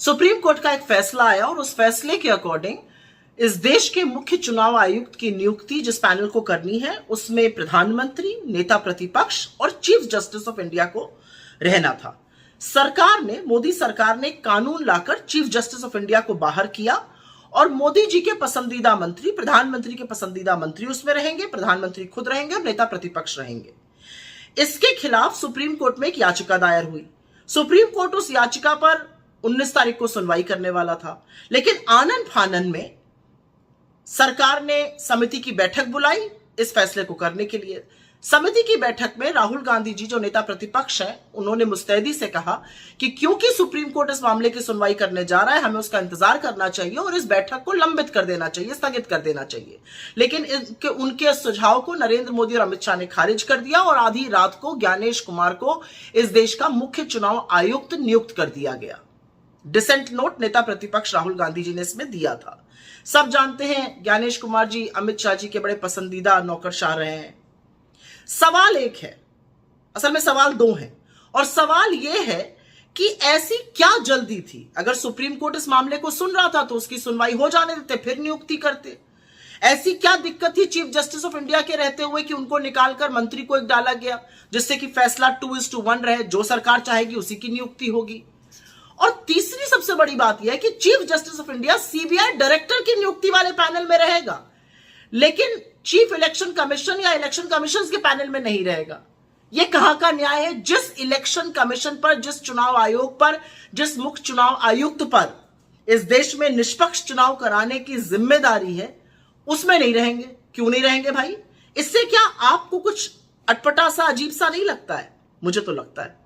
Supreme court का एक फैसला आया और उस फैसले के अकॉर्डिंग इस देश के मुख्य चुनाव आयुक्त की नियुक्ति जिस पैनल को करनी है उसमें प्रधानमंत्री, नेता प्रतिपक्ष और चीफ जस्टिस ऑफ इंडिया को रहना था। सरकार ने, मोदी सरकार ने कानून लाकर चीफ जस्टिस ऑफ इंडिया को बाहर किया और मोदी जी के पसंदीदा मंत्री, प्रधानमंत्री के पसंदीदा मंत्री उसमें रहेंगे, प्रधानमंत्री खुद रहेंगे और नेता प्रतिपक्ष रहेंगे। इसके खिलाफ सुप्रीम कोर्ट में एक याचिका दायर हुई। सुप्रीम कोर्ट उस याचिका पर 19 तारीख को सुनवाई करने वाला था, लेकिन आनन फानन में सरकार ने समिति की बैठक बुलाई इस फैसले को करने के लिए। समिति की बैठक में राहुल गांधी जी जो नेता प्रतिपक्ष हैं, उन्होंने मुस्तैदी से कहा कि क्योंकि सुप्रीम कोर्ट इस मामले की सुनवाई करने जा रहा है, हमें उसका इंतजार करना चाहिए और इस बैठक को लंबित कर देना चाहिए, स्थगित कर देना चाहिए। लेकिन उनके सुझाव को नरेंद्र मोदी और अमित शाह ने खारिज कर दिया और आधी रात को ज्ञानेश कुमार को इस देश का मुख्य चुनाव आयुक्त नियुक्त कर दिया गया। डिसेंट नोट नेता प्रतिपक्ष राहुल गांधी जी ने इसमें दिया था। सब जानते हैं ज्ञानेश कुमार जी अमित शाह जी के बड़े पसंदीदा नौकरशाह रहे हैं। सवाल एक है, असल में सवाल दो हैं, और सवाल यह है कि ऐसी क्या जल्दी थी? अगर सुप्रीम कोर्ट इस मामले को सुन रहा था तो उसकी सुनवाई हो जाने देते, फिर नियुक्ति करते। ऐसी क्या दिक्कत थी चीफ जस्टिस ऑफ इंडिया के रहते हुए कि उनको निकालकर मंत्री को एक डाला गया, जिससे कि फैसला 2:1 रहे, जो सरकार चाहेगी उसी की नियुक्ति होगी। और तीसरी सबसे बड़ी बात यह है कि chief justice of India CBI director की नियुक्ति वाले पैनल में रहेगा, लेकिन चीफ इलेक्शन कमीशन या इलेक्शन कमीशन के पैनल में नहीं रहेगा। यह कहां का न्याय है? जिस इलेक्शन कमीशन पर, जिस चुनाव आयोग पर, जिस मुख्य चुनाव आयुक्त पर इस देश में निष्पक्ष चुनाव कराने की जिम्मेदारी है, उसमें नहीं रहेंगे। क्यों नहीं रहेंगे भाई? इससे क्या आपको कुछ अटपटा सा, अजीब सा नहीं लगता है? मुझे तो लगता है।